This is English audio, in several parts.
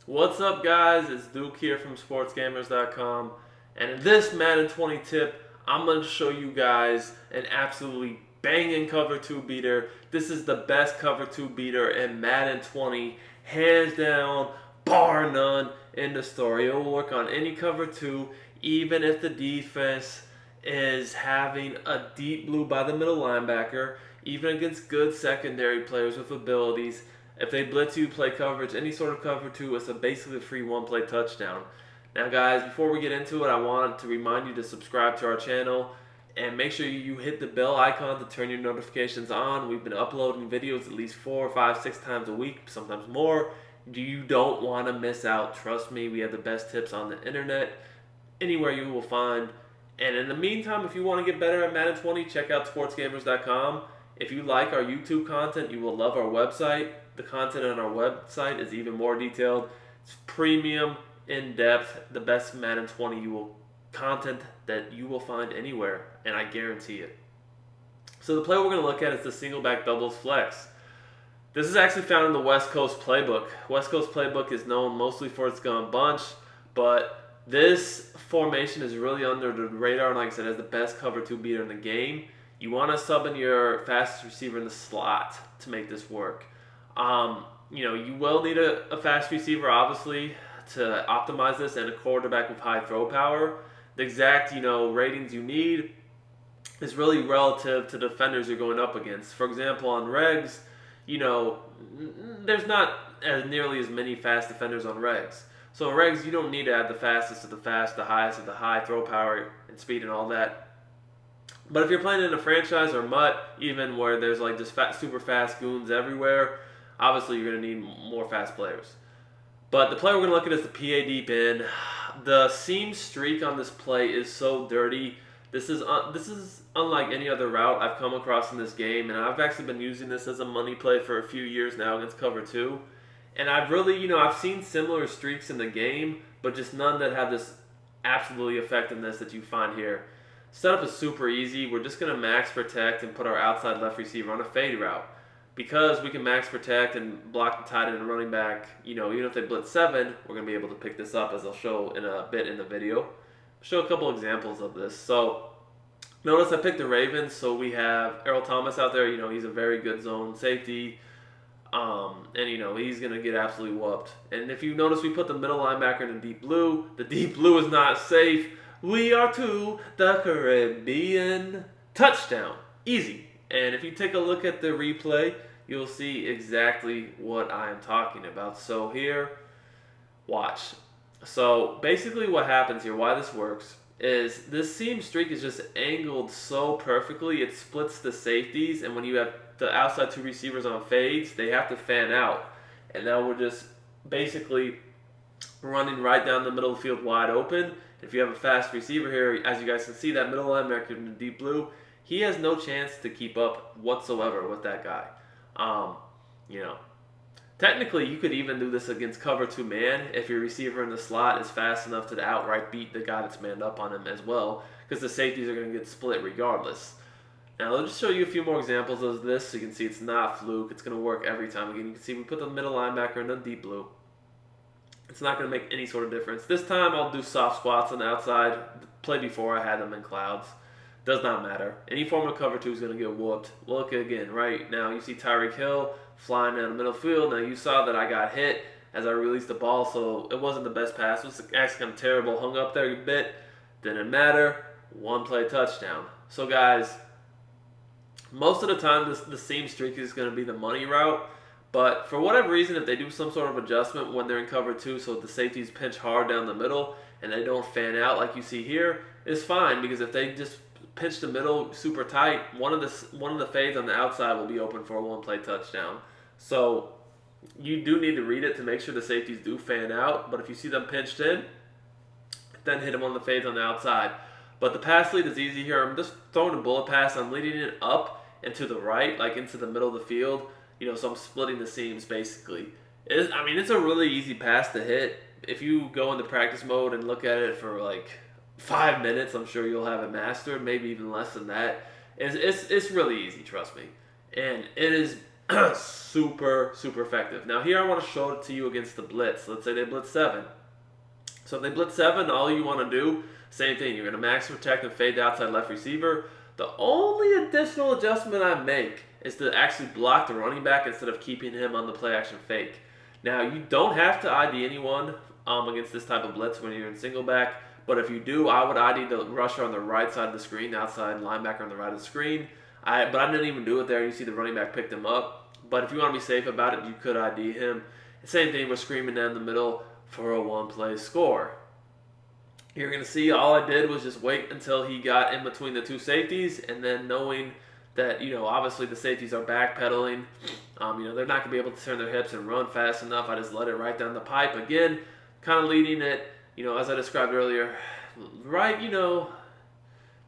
What's up, guys? It's Duke here from SportsGamers.com, and in this Madden 20 tip, I'm going to show you guys an absolutely banging cover 2 beater. This is the best cover 2 beater in Madden 20, hands down, bar none in the story. It will work on any cover 2, even if the defense is having a deep blue by the middle linebacker, even against good secondary players with abilities. If they blitz you, play coverage, any sort of cover 2, it's basically a free one-play touchdown. Now, guys, before we get into it, I want to remind you to subscribe to our channel and make sure you hit the bell icon to turn your notifications on. We've been uploading videos at least 4, 5, 6 times a week, sometimes more. You don't want to miss out. Trust me, we have the best tips on the internet, anywhere you will find. And in the meantime, if you want to get better at Madden 20, check out sportsgamers.com. If you like our YouTube content, you will love our website. The content on our website is even more detailed. It's premium, in-depth, the best Madden 20 content that you will find anywhere, and I guarantee it. So the play we're going to look at is the single back doubles flex. This is actually found in the West Coast Playbook. West Coast Playbook is known mostly for its gun bunch, but this formation is really under the radar, and like I said, has the best cover 2 beater in the game. You want to sub in your fastest receiver in the slot to make this work. You will need a fast receiver, obviously, to optimize this, and a quarterback with high throw power. The exact, ratings you need is really relative to the defenders you're going up against. For example, on regs, there's not nearly as many fast defenders on regs. So in regs, you don't need to have the fastest of the fast, the highest of the high, throw power and speed and all that. But if you're playing in a franchise or MUT, even where there's like just super fast goons everywhere, obviously you're going to need more fast players. But the play we're going to look at is the PA deep in. The seam streak on this play is so dirty. This is unlike any other route I've come across in this game, and I've actually been using this as a money play for a few years now against cover 2. And I've really, I've seen similar streaks in the game, but just none that have this absolutely effectiveness that you find here. Setup is super easy. We're just going to max protect and put our outside left receiver on a fade route. Because we can max protect and block the tight end and running back, even if they blitz 7, we're going to be able to pick this up, as I'll show in a bit in the video. I'll show a couple examples of this. So notice I picked the Ravens, so we have Earl Thomas out there. He's a very good zone safety. And he's going to get absolutely whooped. And if you notice, we put the middle linebacker in the deep blue. The deep blue is not safe. We are to the Caribbean. Touchdown. Easy. And if you take a look at the replay, you'll see exactly what I am talking about. So here, watch. So basically what happens here, why this works, is this seam streak is just angled so perfectly, it splits the safeties, and when you have the outside 2 receivers on fades, they have to fan out. And now we're just basically running right down the middle of the field wide open. If you have a fast receiver here, as you guys can see, that middle linebacker in the deep blue, he has no chance to keep up whatsoever with that guy. Technically, you could even do this against cover 2 man if your receiver in the slot is fast enough to outright beat the guy that's manned up on him as well, because the safeties are going to get split regardless. Now, I'll just show you a few more examples of this so you can see it's not fluke. It's going to work every time. Again, you can see we put the middle linebacker in the deep blue. It's not going to make any sort of difference. This time, I'll do soft squats on the outside. The play before, I had them in clouds. Does not matter. Any form of cover 2 is going to get whooped. Look again, right now you see Tyreek Hill flying down the middle field. Now you saw that I got hit as I released the ball, so it wasn't the best pass. It was actually kind of terrible. Hung up there a bit. Didn't matter. One play touchdown. So guys, most of the time the seam streak is going to be the money route. But for whatever reason, if they do some sort of adjustment when they're in cover 2, so the safeties pinch hard down the middle and they don't fan out like you see here, it's fine, because if they just pinch the middle super tight, one of the fades on the outside will be open for a one-play touchdown. So you do need to read it to make sure the safeties do fan out. But if you see them pinched in, then hit them on the fades on the outside. But the pass lead is easy here. I'm just throwing a bullet pass. I'm leading it up and to the right, like into the middle of the field. So I'm splitting the seams basically. It's a really easy pass to hit. If you go into practice mode and look at it for like 5 minutes, I'm sure you'll have it mastered, maybe even less than that. It's really easy, trust me. And it is Super, super effective. Now here I want to show it to you against the blitz. Let's say they blitz 7. So if they blitz 7, all you want to do, same thing. You're going to max protect and fade the outside left receiver. The only additional adjustment I make is to actually block the running back instead of keeping him on the play action fake. Now you don't have to ID anyone against this type of blitz when you're in single back. But if you do, I would ID the rusher on the right side of the screen, the outside linebacker on the right of the screen. But I didn't even do it there. You see the running back picked him up. But if you want to be safe about it, you could ID him. Same thing with screaming down the middle for a one-play score. You're going to see all I did was just wait until he got in between the two safeties, and then knowing that, obviously the safeties are backpedaling. They're not going to be able to turn their hips and run fast enough. I just let it right down the pipe. Again, kind of leading it, as I described earlier, right,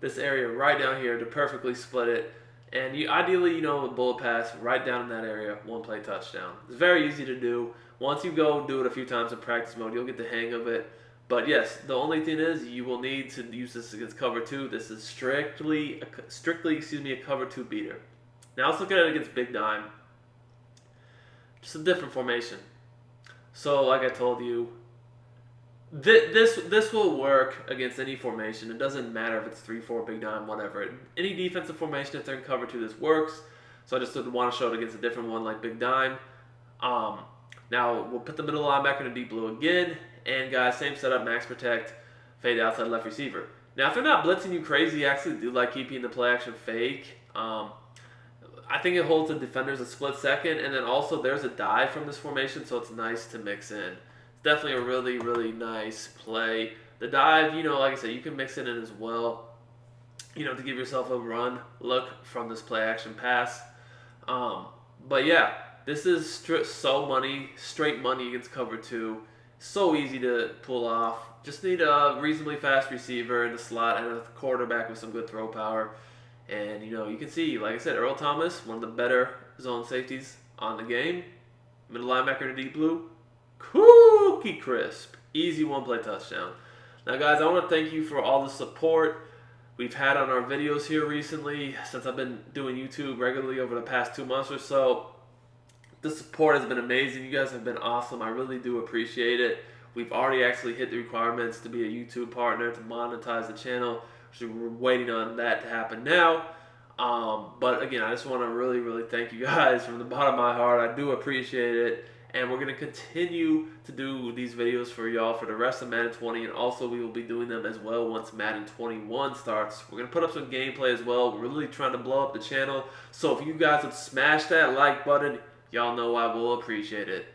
this area right down here to perfectly split it. And ideally, a bullet pass right down in that area, one-play touchdown. It's very easy to do. Once you go do it a few times in practice mode, you'll get the hang of it. But yes, the only thing is you will need to use this against cover 2. This is strictly a cover 2 beater. Now let's look at it against Big Dime. Just a different formation. So like I told you, this will work against any formation. It doesn't matter if it's 3-4, Big Dime, whatever. Any defensive formation, if they're in cover 2, this works. So I just want to show it against a different one like Big Dime. Now we'll put the middle linebacker in deep blue again. And guys, same setup, max protect, fade outside left receiver. Now if they're not blitzing you crazy, I actually do like keeping the play action fake. I think it holds the defenders a split second. And then also there's a dive from this formation, so it's nice to mix in. It's definitely a really, really nice play. The dive, like I said, you can mix it in as well, to give yourself a run look from this play action pass. But yeah, this is straight money against cover 2. So easy to pull off. Just need a reasonably fast receiver in the slot and a quarterback with some good throw power. And, you can see, like I said, Earl Thomas, one of the better zone safeties on the game. Middle linebacker to deep blue. Cookie crisp. Easy one-play touchdown. Now, guys, I want to thank you for all the support we've had on our videos here recently since I've been doing YouTube regularly over the past 2 months or so. The support has been amazing. You guys have been awesome. I really do appreciate it. We've already actually hit the requirements to be a YouTube partner, to monetize the channel. So we're waiting on that to happen now. But again, I just want to really, really thank you guys from the bottom of my heart. I do appreciate it. And we're going to continue to do these videos for y'all for the rest of Madden 20. And also we will be doing them as well once Madden 21 starts. We're going to put up some gameplay as well. We're really trying to blow up the channel. So if you guys would smash that like button, y'all know I will appreciate it.